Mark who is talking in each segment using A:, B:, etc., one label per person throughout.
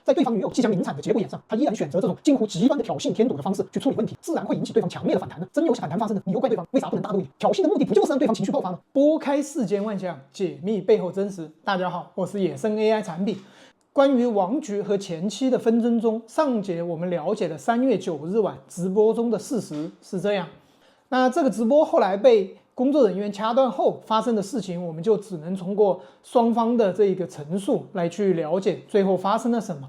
A: 在对方女友即将临产的节骨眼上，他依然选择这种近乎极端的挑衅添堵的方式去处理问题，自然会引起对方强烈的反弹呢。真有反弹发生的，你又怪对方为啥不能大度一点？挑衅的目的不就是让对方情绪爆发吗？拨开世间万象，解密背后真实。大家好，我是野生 AI 产品。关于王菊和前妻的纷争中，上节我们了解的3月9日晚直播中的事实是这样。那这个直播后来被工作人员掐断后发生的事情，我们就只能通过双方的这个陈述来去了解最后发生了什么。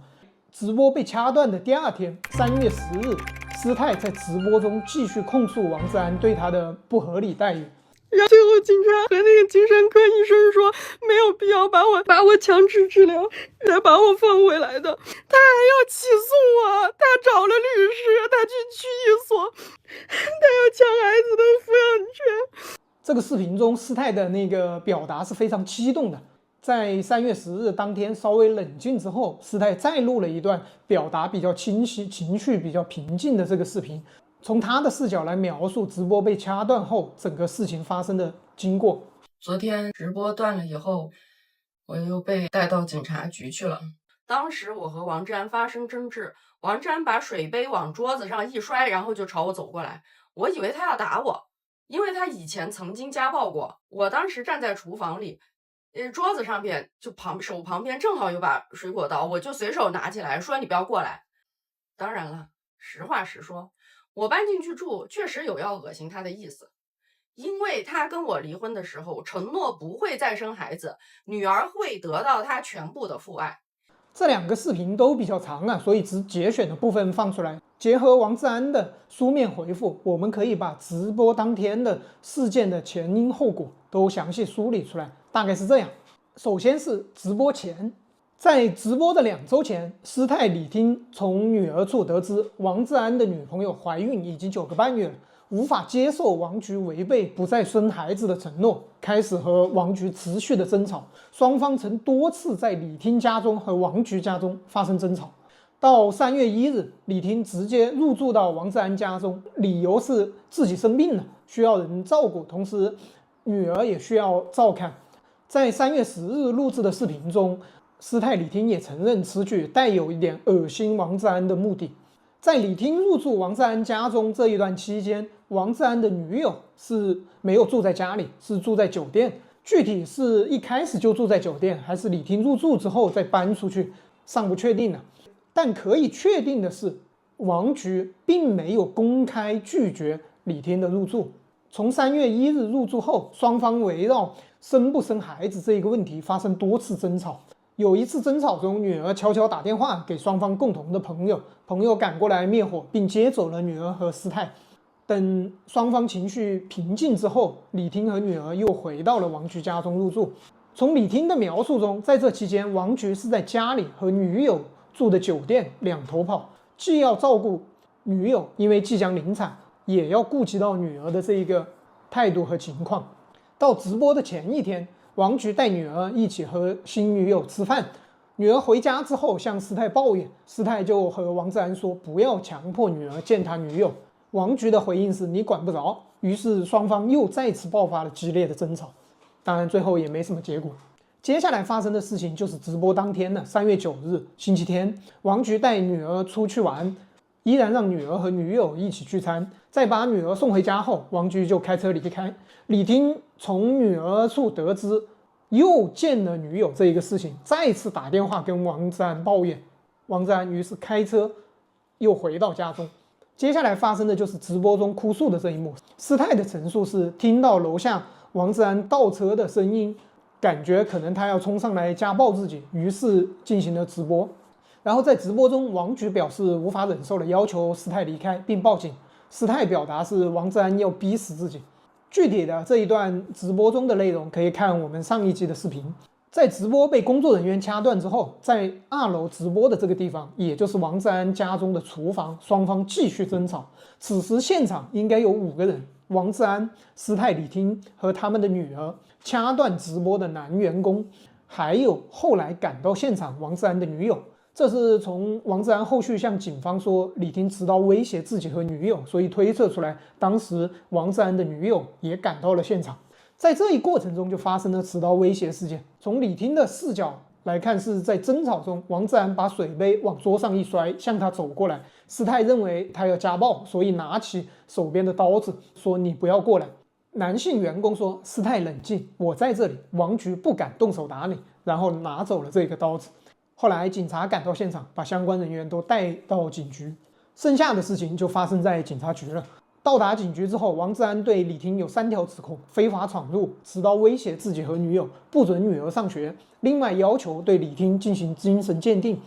A: 直播被掐断的第2天，3月10日，施泰在直播中继续控诉王志安对他的不合理待遇。
B: 然后最后警察和那个精神科医生说没有必要把我强制治疗，才把我放回来的。他还要起诉我，他找了律师，他去区役所，他要抢孩子的抚养权。
A: 这个视频中，施泰的那个表达是非常激动的。在3月10日当天稍微冷静之后，施泰再录了一段表达比较清晰、情绪比较平静的这个视频。从他的视角来描述直播被掐断后整个事情发生的经过。
C: 昨天直播断了以后，我又被带到警察局去了。当时我和王志安发生争执，王志安把水杯往桌子上一摔，然后就朝我走过来。我以为他要打我，因为他以前曾经家暴过。我当时站在厨房里，桌子上边就手旁边正好有把水果刀，我就随手拿起来说你不要过来。当然了，实话实说，我搬进去住确实有要恶心他的意思，因为他跟我离婚的时候承诺不会再生孩子，女儿会得到他全部的父爱。
A: 这2个视频都比较长啊，所以只节选的部分放出来。结合王志安的书面回复，我们可以把直播当天的事件的前因后果都详细梳理出来，大概是这样。首先是直播前，在直播的2周前，施泰李听从女儿处得知王志安的女朋友怀孕已经9个半月了，无法接受王菊违背不再生孩子的承诺，开始和王菊持续的争吵。双方曾多次在李听家中和王菊家中发生争吵。到3月1日，李听直接入住到王志安家中，理由是自己生病了，需要人照顾，同时女儿也需要照看。在3月10日录制的视频中，施泰李听也承认此举带有一点恶心王志安的目的。在李听入住王志安家中这一段期间，王志安的女友是没有住在家里，是住在酒店。具体是一开始就住在酒店，还是李听入住之后再搬出去，尚不确定呢。但可以确定的是，王菊并没有公开拒绝李听的入住。从3月1日入住后，双方围绕生不生孩子这一个问题发生多次争吵。有一次争吵中，女儿悄悄打电话给双方共同的朋友，朋友赶过来灭火，并接走了女儿和施泰。等双方情绪平静之后，李听和女儿又回到了王菊家中入住。从李听的描述中，在这期间，王菊是在家里和女友住的酒店两头跑，既要照顾女友，因为即将临产，也要顾及到女儿的这一个态度和情况。到直播的前一天，王菊带女儿一起和新女友吃饭，女儿回家之后向施泰抱怨，施泰就和王志安说不要强迫女儿见他女友。王菊的回应是你管不着，于是双方又再次爆发了激烈的争吵，当然最后也没什么结果。接下来发生的事情就是直播当天的3月9日星期天，王菊带女儿出去玩，依然让女儿和女友一起聚餐。在把女儿送回家后，王菊就开车离开。李听从女儿处得知又见了女友这一个事情，再次打电话跟王志安抱怨。王志安于是开车又回到家中。接下来发生的就是直播中哭诉的这一幕。施泰的陈述是听到楼下王志安倒车的声音，感觉可能他要冲上来家暴自己，于是进行了直播。然后在直播中，王菊表示无法忍受了，要求施泰离开并报警。施泰表达是王志安要逼死自己。具体的这一段直播中的内容可以看我们上一集的视频。在直播被工作人员掐断之后，在2楼直播的这个地方，也就是王志安家中的厨房，双方继续争吵。此时现场应该有5个人，王志安、施泰李听和他们的女儿，掐断直播的男员工，还有后来赶到现场王志安的女友。这是从王志安后续向警方说李听持刀威胁自己和女友，所以推测出来当时王志安的女友也赶到了现场。在这一过程中就发生了持刀威胁事件。从李听的视角来看是在争吵中，王自然把水杯往桌上一摔，向他走过来。师太认为他要家暴，所以拿起手边的刀子说：“你不要过来。”男性员工说：“师太冷静，我在这里，王局不敢动手打你。”然后拿走了这个刀子。后来警察赶到现场，把相关人员都带到警局。剩下的事情就发生在警察局了。到达警局之后，王自然对李婷有3条指控：非法闯入、持刀威胁自己和女友、不准女儿上学。另外要求对李婷进行精神鉴定。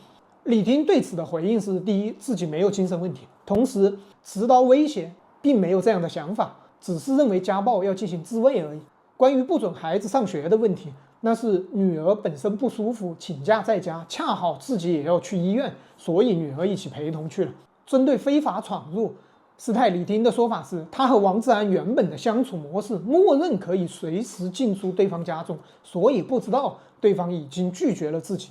A: 李婷对此的回应是：第一，自己没有精神问题，同时持刀威胁并没有这样的想法，只是认为家暴要进行自卫而已。关于不准孩子上学的问题，那是女儿本身不舒服请假在家，恰好自己也要去医院，所以女儿一起陪同去了。针对非法闯入，师太李婷的说法是，他和王自然原本的相处模式默认可以随时进出对方家中，所以不知道对方已经拒绝了自己。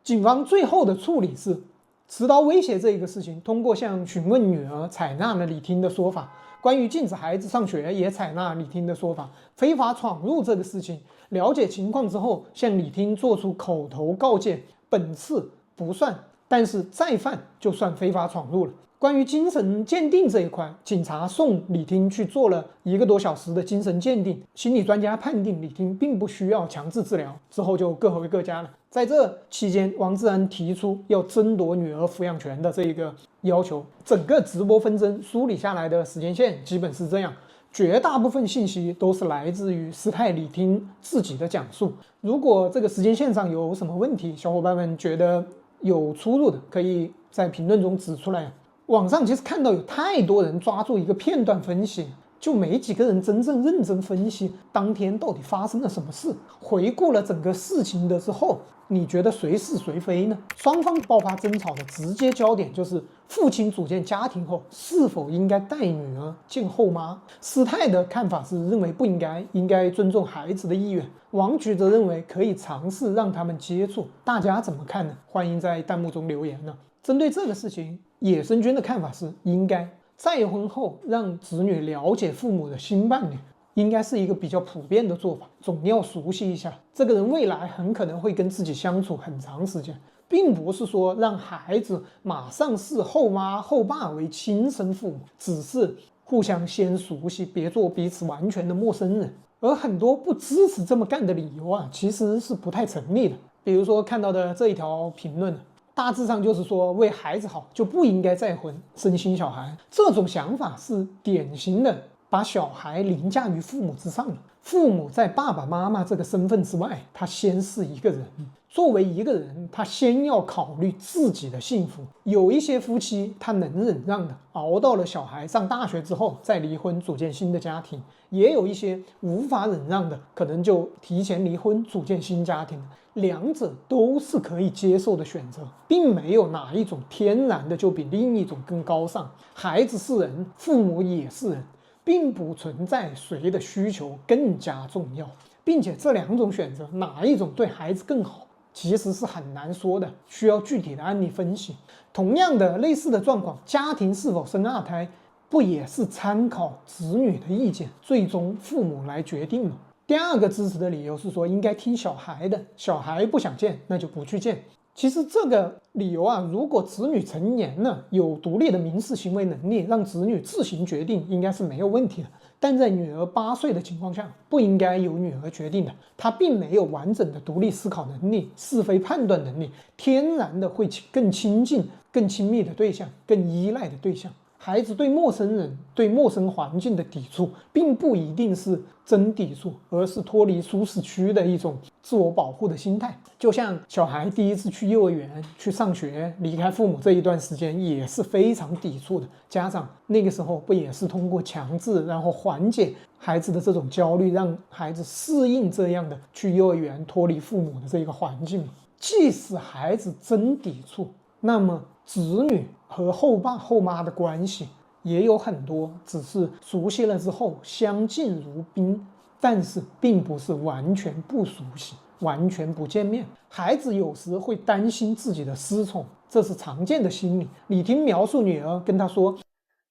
A: 警方最后的处理是，持刀威胁这个事情，通过向询问女儿采纳了李婷的说法，关于禁止孩子上学也采纳李婷的说法。非法闯入这个事情，了解情况之后，向李婷做出口头告诫，本次不算，但是再犯就算非法闯入了。关于精神鉴定这一块，警察送李婷去做了1个多小时的精神鉴定，心理专家判定李婷并不需要强制治疗，之后就各回各家了。在这期间，王自然提出要争夺女儿抚养权的这一个要求。整个直播纷争梳理下来的时间线基本是这样，绝大部分信息都是来自于师太李婷自己的讲述。如果这个时间线上有什么问题，小伙伴们觉得有出入的，可以在评论中指出来。网上其实看到有太多人抓住一个片段分析，就没几个人真正认真分析当天到底发生了什么事。回顾了整个事情的之后，你觉得谁是谁非呢？双方爆发争吵的直接焦点就是父亲组建家庭后是否应该带女儿见后妈。师太的看法是认为不应该，应该尊重孩子的意愿。王局则认为可以尝试让他们接触。大家怎么看呢？欢迎在弹幕中留言呢。针对这个事情，野生君的看法是应该再婚后让子女了解父母的新伴侣，应该是一个比较普遍的做法，总要熟悉一下这个人未来很可能会跟自己相处很长时间，并不是说让孩子马上视后妈后爸为亲生父母，只是互相先熟悉，别做彼此完全的陌生人。而很多不支持这么干的理由啊，其实是不太成立的。比如说看到的这一条评论，大致上就是说，为孩子好就不应该再婚生新小孩。这种想法是典型的把小孩凌驾于父母之上了。父母在爸爸妈妈这个身份之外，他先是一个人。作为一个人，他先要考虑自己的幸福。有一些夫妻他能忍让的，熬到了小孩上大学之后再离婚，组建新的家庭；也有一些无法忍让的，可能就提前离婚，组建新家庭。两者都是可以接受的选择，并没有哪一种天然的就比另一种更高尚。孩子是人，父母也是人，并不存在谁的需求更加重要，并且这2种选择哪一种对孩子更好，其实是很难说的，需要具体的案例分析。同样的类似的状况，家庭是否生2胎，不也是参考子女的意见，最终父母来决定吗？第2个支持的理由是说，应该听小孩的，小孩不想见，那就不去见。其实这个理由啊，如果子女成年了，有独立的民事行为能力，让子女自行决定，应该是没有问题的。但在女儿8岁的情况下，不应该由女儿决定的。她并没有完整的独立思考能力、是非判断能力，天然的会更亲近、更亲密的对象，更依赖的对象。孩子对陌生人、对陌生环境的抵触，并不一定是真抵触，而是脱离舒适区的一种自我保护的心态。就像小孩第一次去幼儿园、去上学，离开父母这一段时间也是非常抵触的。家长那个时候不也是通过强制，然后缓解孩子的这种焦虑，让孩子适应这样的去幼儿园脱离父母的这个环境吗？即使孩子真抵触，那么子女和后爸后妈的关系也有很多，只是熟悉了之后相敬如宾，但是并不是完全不熟悉，完全不见面。孩子有时会担心自己的失宠，这是常见的心理。李婷描述女儿跟他说，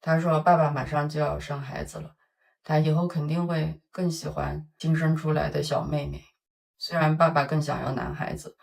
C: 他说爸爸马上就要生孩子了，他以后肯定会更喜欢新生出来的小妹妹，虽然爸爸更想要男孩子，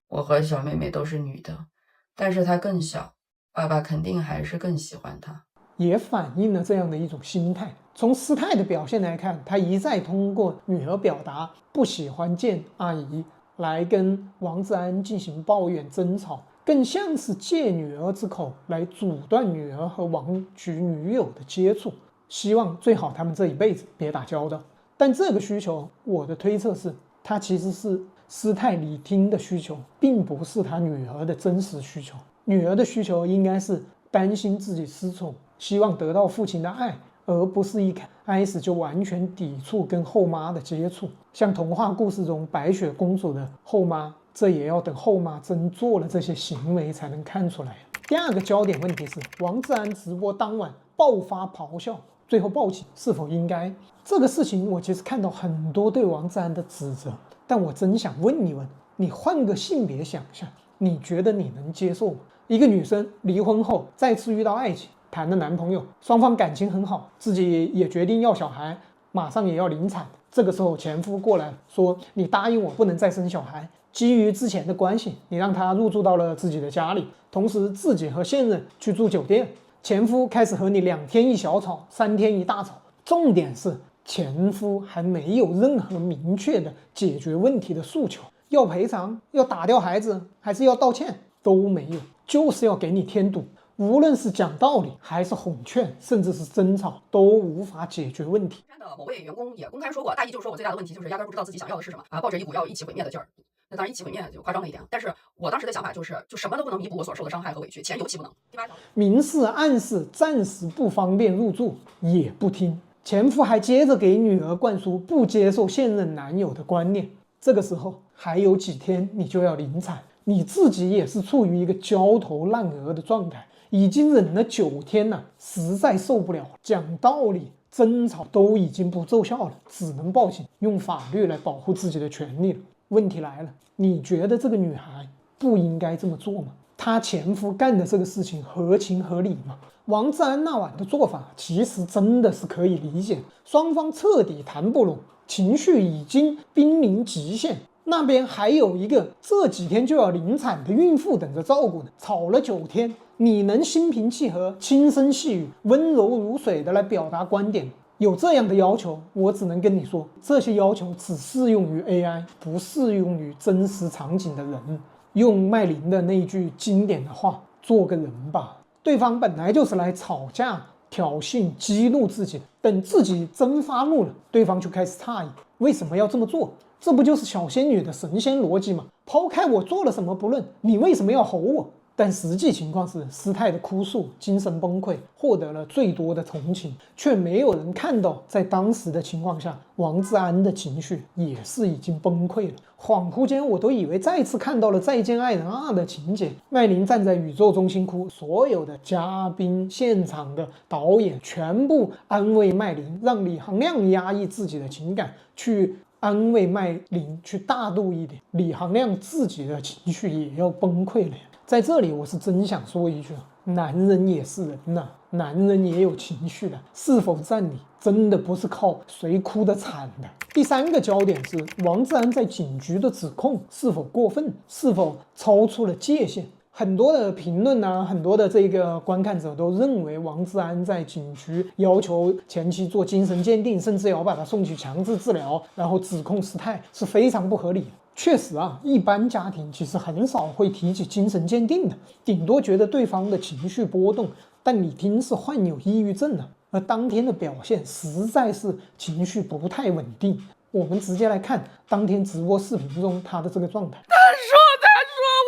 C: 我和小妹妹都是女的，但是她更小，爸爸肯定还是更喜欢她。
A: 也反映了这样的一种心态。从师太的表现来看，他一再通过女儿表达不喜欢见阿姨，来跟王志安进行抱怨争吵，更像是借女儿之口来阻断女儿和王局女友的接触，希望最好他们这一辈子别打交道。但这个需求，我的推测是，他其实是师太李听的需求，并不是他女儿的真实需求。女儿的需求应该是担心自己失宠，希望得到父亲的爱，而不是一开始就完全抵触跟后妈的接触。像童话故事中白雪公主的后妈，这也要等后妈真做了这些行为才能看出来。第二个焦点问题是，王志安直播当晚爆发咆哮，最后报警是否应该？这个事情我其实看到很多对王志安的指责，但我真想问一问，你换个性别想象，你觉得你能接受吗？一个女生离婚后再次遇到爱情，谈了男朋友，双方感情很好，自己也决定要小孩，马上也要临产。这个时候前夫过来说，你答应我不能再生小孩，基于之前的关系，你让他入住到了自己的家里，同时自己和现任去住酒店。前夫开始和你2天一小吵，3天一大吵，重点是前夫还没有任何明确的解决问题的诉求，要赔偿，要打掉孩子，还是要道歉，都没有，就是要给你添堵。无论是讲道理还是哄劝，甚至是争吵，都无法解决问题。
C: 的某位员工也公开说过，大意就是说我最大的问题就是压根不知道自己想要的是什么啊，抱着一股要一起毁灭的劲儿。那当然一起毁灭就夸张了一点，但是我当时的想法就什么都不能弥补我所受的伤害和委屈，钱尤其不能。第8条，
A: 明示暗示暂时不方便入住，也不听。前夫还接着给女儿灌输不接受现任男友的观念。这个时候还有几天你就要临产，你自己也是处于一个焦头烂额的状态，已经忍了9天了，实在受不了。讲道理，争吵都已经不奏效了，只能报警，用法律来保护自己的权利了。问题来了，你觉得这个女孩不应该这么做吗？她前夫干的这个事情合情合理吗？王志安那晚的做法其实真的是可以理解，双方彻底谈不拢，情绪已经濒临极限。那边还有一个这几天就要临产的孕妇等着照顾呢，吵了9天，你能心平气和、轻声细语、温柔如水的来表达观点？有这样的要求，我只能跟你说，这些要求只适用于 AI， 不适用于真实场景的人。用麦琳的那句经典的话，做个人吧。对方本来就是来吵架、挑衅、激怒自己的，等自己真发怒了，对方就开始诧异，为什么要这么做？这不就是小仙女的神仙逻辑吗？抛开我做了什么不论，你为什么要吼我？但实际情况是，师太的哭诉、精神崩溃获得了最多的同情，却没有人看到，在当时的情况下，王志安的情绪也是已经崩溃了。恍惚间，我都以为再次看到了《再见爱人2》的情节，麦琳站在宇宙中心哭，所有的嘉宾、现场的导演全部安慰麦琳，让李行亮压抑自己的情感，去安慰麦琳，去大度一点。李行亮自己的情绪也要崩溃了。在这里，我是真想说一句，男人也是人呐，男人也有情绪的，是否占理，真的不是靠谁哭得惨的。第3个焦点是王志安在警局的指控是否过分，是否超出了界限。很多的评论啊，很多的这个观看者都认为王志安在警局要求前妻做精神鉴定，甚至要把他送去强制治疗，然后指控师太，是非常不合理的。确实啊，一般家庭其实很少会提起精神鉴定的，顶多觉得对方的情绪波动，但李听是患有抑郁症的，而当天的表现实在是情绪不太稳定。我们直接来看当天直播视频中他的这个状态。
B: 他说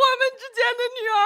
B: 我们之间的女儿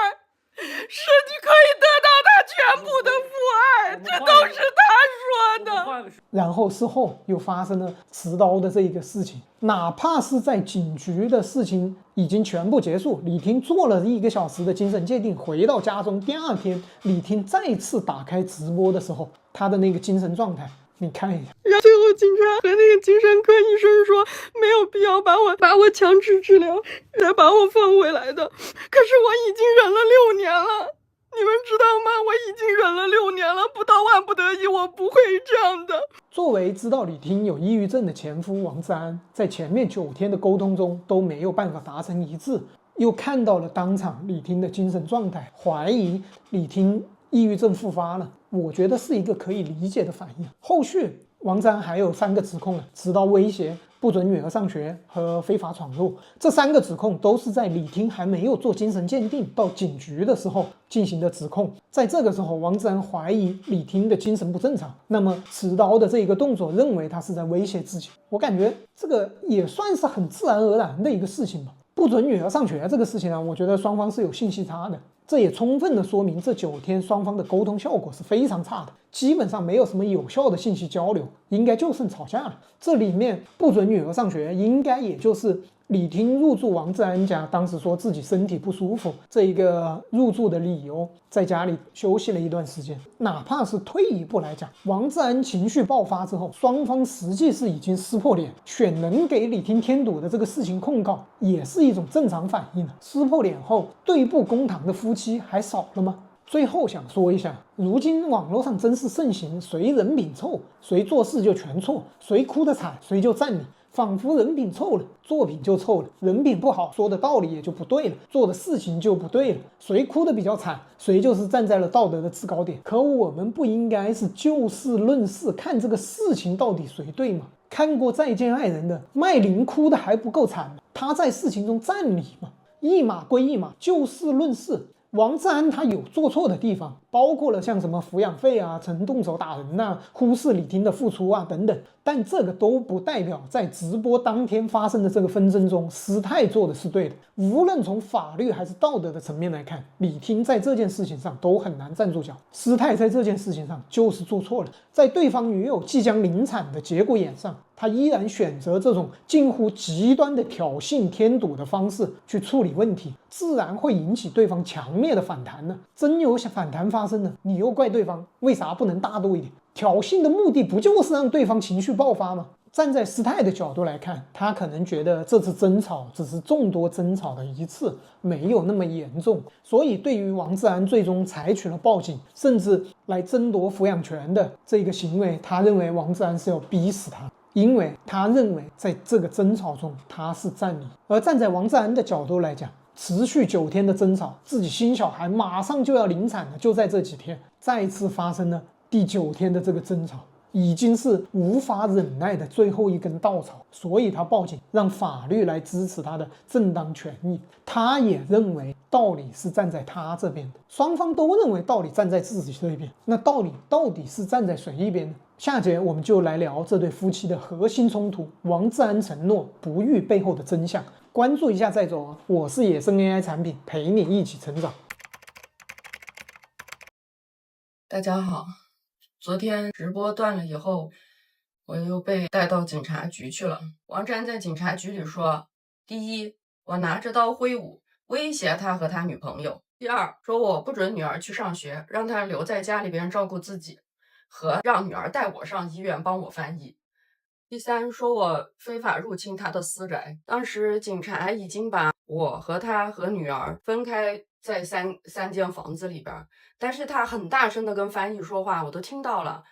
B: 是你可以得到她全部的父爱，这都是他说的。
A: 然后事后又发生了持刀的这个事情，哪怕是在警局的事情已经全部结束，李听做了1个小时的精神鉴定，回到家中，第2天李听再次打开直播的时候，他的那个精神状态你看一下。
B: 然后最后警察和那个精神科医生说没有必要把我强制治疗，来把我放回来的。可是我已经忍了6年了，你们知道吗？我已经忍了6年了，不到万不得已我不会这样的。
A: 作为知道李听有抑郁症的前夫王志安，在前面9天的沟通中都没有办法达成一致，又看到了当场李听的精神状态，怀疑李听抑郁症复发了，我觉得是一个可以理解的反应。后续王志安还有3个指控呢，持刀威胁、不准女儿上学和非法闯入，这3个指控都是在李听还没有做精神鉴定到警局的时候进行的指控。在这个时候，王志安怀疑李听的精神不正常，那么持刀的这一个动作，认为他是在威胁自己。我感觉这个也算是很自然而然的一个事情吧。不准女儿上学这个事情呢，我觉得双方是有信息差的，这也充分的说明这9天双方的沟通效果是非常差的，基本上没有什么有效的信息交流，应该就剩吵架了。这里面不准女儿上学，应该也就是李听入住王志安家，当时说自己身体不舒服这一个入住的理由，在家里休息了一段时间。哪怕是退一步来讲，王志安情绪爆发之后，双方实际是已经撕破脸，选人给李听添堵的这个事情控告，也是一种正常反应了。撕破脸后，对簿公堂的夫妻还少了吗？最后想说一下，如今网络上真是盛行谁人品臭，谁做事就全错，谁哭得惨谁就占理，仿佛人品臭了，作品就臭了；人品不好，说的道理也就不对了，做的事情就不对了。谁哭得比较惨，谁就是站在了道德的制高点。可我们不应该是就事论事，看这个事情到底谁对吗？看过《再见爱人》的麦琳哭的还不够惨吗？他在事情中占理吗？一码归一码，就事论事。王志安他有做错的地方，包括了像什么抚养费啊、曾动手打人啊、忽视李听的付出啊等等，但这个都不代表在直播当天发生的这个纷争中，师太做的是对的。无论从法律还是道德的层面来看，李听在这件事情上都很难站住脚，师太在这件事情上就是做错了。在对方女友即将临产的节骨眼上，他依然选择这种近乎极端的挑衅添堵的方式去处理问题，自然会引起对方强烈的反弹呢。真有反弹发生呢，你又怪对方，为啥不能大度一点？挑衅的目的不就是让对方情绪爆发吗？站在师太的角度来看，他可能觉得这次争吵只是众多争吵的一次，没有那么严重，所以对于王志安最终采取了报警，甚至来争夺抚养权的这个行为，他认为王志安是要逼死他。因为他认为在这个争吵中他是占理，而站在王志安的角度来讲，持续9天的争吵，自己新小孩马上就要临产了，就在这几天再次发生了第9天的这个争吵，已经是无法忍耐的最后一根稻草，所以他报警，让法律来支持他的正当权益。他也认为道理是站在他这边的，双方都认为道理站在自己这一边，那道理到底是站在谁一边呢？下节我们就来聊这对夫妻的核心冲突，王志安承诺不育背后的真相。关注一下再走啊！我是野生 AI 产品，陪你一起成长。
C: 大家好，昨天直播断了以后，我又被带到警察局去了。王志安在警察局里说，第一，我拿着刀挥舞，威胁他和他女朋友；第二，说我不准女儿去上学，让她留在家里边照顾自己，和让女儿带我上医院帮我翻译。第三，说我非法入侵他的私宅。当时警察已经把我和他和女儿分开在三间房子里边，但是他很大声的跟翻译说话，我都听到了。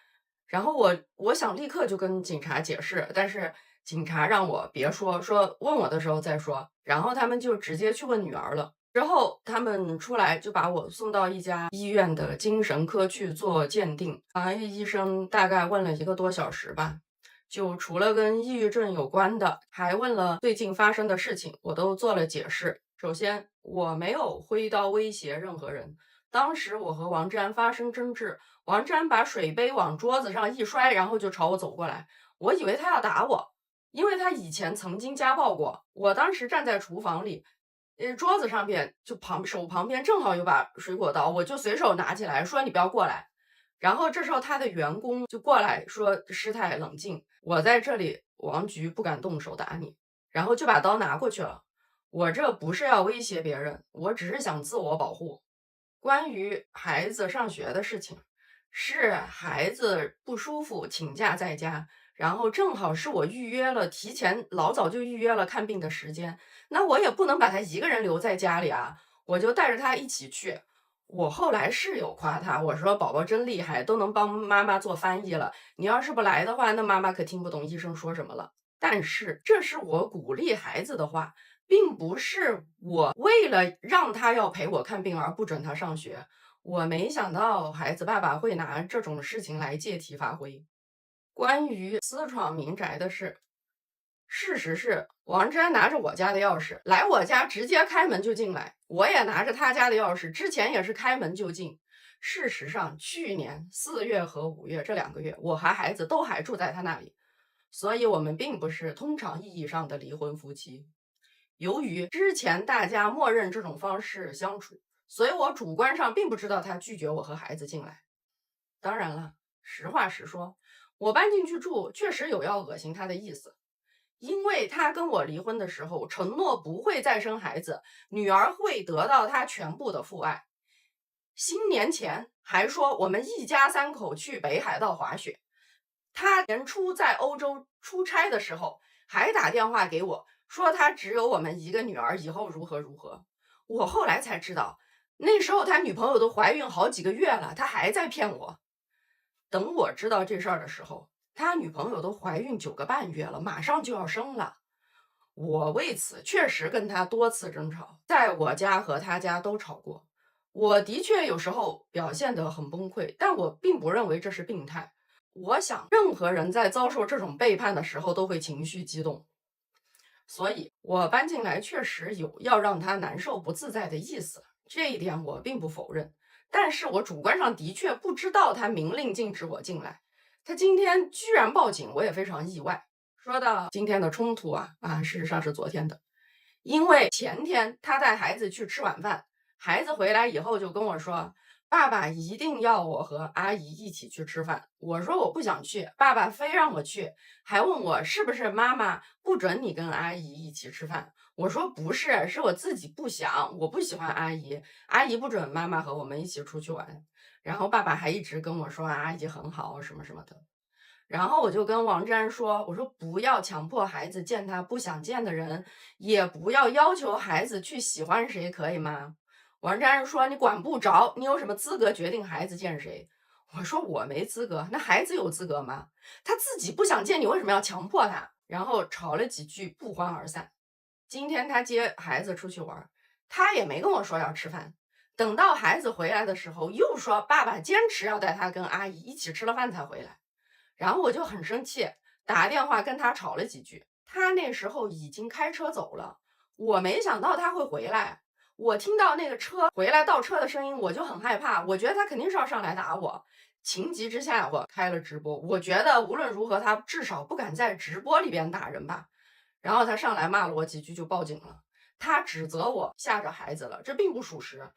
C: 然后我想立刻就跟警察解释，但是警察让我别说，说问我的时候再说。然后他们就直接去问女儿了。之后他们出来就把我送到一家医院的精神科去做鉴定。医生大概问了1个多小时吧。就除了跟抑郁症有关的，还问了最近发生的事情，我都做了解释。首先，我没有挥刀威胁任何人。当时我和王志安发生争执，王志安把水杯往桌子上一摔，然后就朝我走过来。我以为他要打我，因为他以前曾经家暴过。我当时站在厨房里，桌子上边就手旁边正好有把水果刀，我就随手拿起来说你不要过来。然后这时候他的员工就过来说师太冷静，我在这里王局不敢动手打你，然后就把刀拿过去了。我这不是要威胁别人，我只是想自我保护。关于孩子上学的事情，是孩子不舒服请假在家，然后正好是我提前老早就预约了看病的时间，那我也不能把他一个人留在家里啊，我就带着他一起去。我后来是有夸他，我说宝宝真厉害，都能帮妈妈做翻译了，你要是不来的话，那妈妈可听不懂医生说什么了。但是这是我鼓励孩子的话，并不是我为了让他要陪我看病而不准他上学。我没想到孩子爸爸会拿这种事情来借题发挥。关于私闯民宅的事，事实是王志安拿着我家的钥匙来我家，直接开门就进来，我也拿着他家的钥匙，之前也是开门就进。事实上，去年4月和5月这2个月，我和孩子都还住在他那里，所以我们并不是通常意义上的离婚夫妻。由于之前大家默认这种方式相处，所以我主观上并不知道他拒绝我和孩子进来。当然了，实话实说，我搬进去住确实有要恶心他的意思，因为他跟我离婚的时候承诺不会再生孩子，女儿会得到他全部的父爱。新年前还说我们一家3口去北海道滑雪。他年初在欧洲出差的时候还打电话给我说他只有我们一个女儿，以后如何如何。我后来才知道，那时候他女朋友都怀孕好几个月了，他还在骗我。等我知道这事儿的时候，他女朋友都怀孕9个半月了，马上就要生了。我为此确实跟他多次争吵，在我家和他家都吵过。我的确有时候表现得很崩溃，但我并不认为这是病态。我想任何人在遭受这种背叛的时候都会情绪激动，所以我搬进来确实有要让他难受不自在的意思，这一点我并不否认。但是我主观上的确不知道他明令禁止我进来，他今天居然报警，我也非常意外。说到今天的冲突事实上是昨天的，因为前天他带孩子去吃晚饭，孩子回来以后就跟我说，爸爸一定要我和阿姨一起去吃饭。我说我不想去，爸爸非让我去，还问我是不是妈妈不准你跟阿姨一起吃饭。我说不是，是我自己不想，我不喜欢阿姨，阿姨不准妈妈和我们一起出去玩。然后爸爸还一直跟我说阿姨很好什么什么的。然后我就跟王志安说，我说不要强迫孩子见他不想见的人，也不要要求孩子去喜欢谁，可以吗？王志安说你管不着，你有什么资格决定孩子见谁？我说我没资格，那孩子有资格吗？他自己不想见你，为什么要强迫他？然后吵了几句，不欢而散。今天他接孩子出去玩，他也没跟我说要吃饭。等到孩子回来的时候，又说爸爸坚持要带他跟阿姨一起吃了饭才回来。然后我就很生气，打电话跟他吵了几句。他那时候已经开车走了，我没想到他会回来。我听到那个车回来倒车的声音，我就很害怕，我觉得他肯定是要上来打我。情急之下，我开了直播，我觉得无论如何他至少不敢在直播里边打人吧。然后他上来骂了我几句就报警了，他指责我吓着孩子了，这并不属实。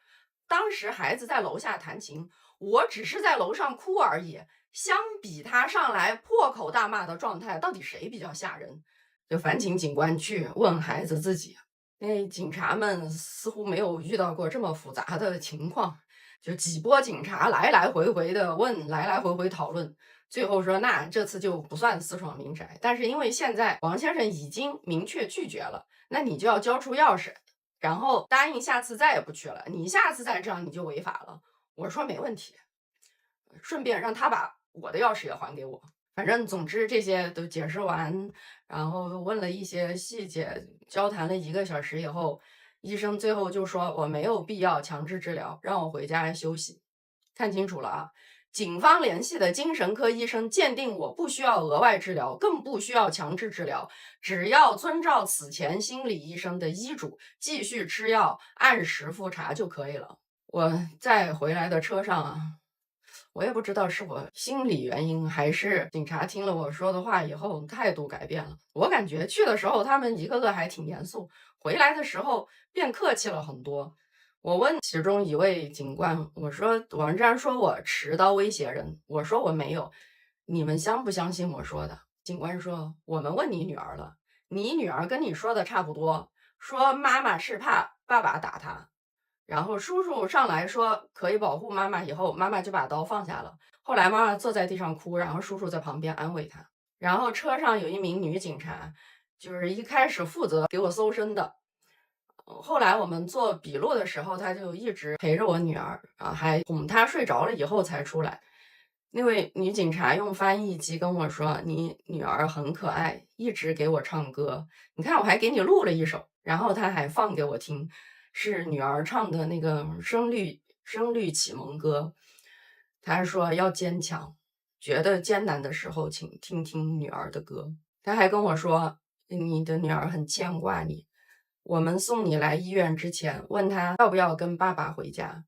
C: 当时孩子在楼下弹琴，我只是在楼上哭而已。相比他上来破口大骂的状态，到底谁比较吓人？就烦请警官去问孩子自己。那警察们似乎没有遇到过这么复杂的情况，就几波警察来来回回的问，来来回回讨论，最后说那这次就不算私闯民宅，但是因为现在王先生已经明确拒绝了，那你就要交出钥匙，然后答应下次再也不去了，你下次再这样你就违法了。我说没问题，顺便让他把我的钥匙也还给我。反正总之这些都解释完，然后问了一些细节，交谈了1个小时以后，医生最后就说我没有必要强制治疗，让我回家休息。看清楚了啊，警方联系的精神科医生鉴定我不需要额外治疗，更不需要强制治疗，只要遵照此前心理医生的医嘱，继续吃药，按时复查就可以了。我在回来的车上我也不知道是我心理原因，还是警察听了我说的话以后态度改变了。我感觉去的时候他们一个个还挺严肃，回来的时候变客气了很多。我问其中一位警官，我说王志安说我持刀威胁人，我说我没有，你们相不相信我说的？警官说我们问你女儿了，你女儿跟你说的差不多，说妈妈是怕爸爸打她。然后叔叔上来说可以保护妈妈，以后妈妈就把刀放下了。后来妈妈坐在地上哭，然后叔叔在旁边安慰她。然后车上有一名女警察，就是一开始负责给我搜身的。后来我们做笔录的时候，她就一直陪着我女儿还哄她睡着了以后才出来。那位女警察用翻译机跟我说：“你女儿很可爱，一直给我唱歌。你看，我还给你录了一首，然后她还放给我听，是女儿唱的那个声律启蒙歌。她说要坚强，觉得艰难的时候，请听听女儿的歌。她还跟我说，你的女儿很牵挂你。我们送你来医院之前，问她要不要跟爸爸回家。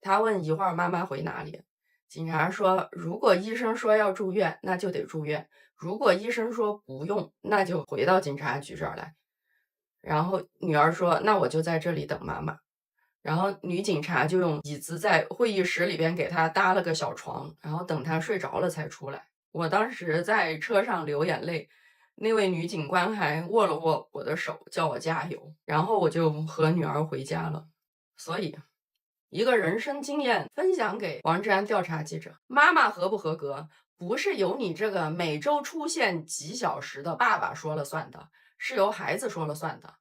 C: 她问一会儿妈妈回哪里。”警察说，如果医生说要住院，那就得住院；如果医生说不用，那就回到警察局这儿来。然后女儿说，那我就在这里等妈妈。然后女警察就用椅子在会议室里边给她搭了个小床，然后等她睡着了才出来。我当时在车上流眼泪，那位女警官还握了握我的手，叫我加油。然后我就和女儿回家了。所以一个人生经验分享给王志安调查记者：妈妈合不合格，不是由你这个每周出现几小时的爸爸说了算的，是由孩子说了算的。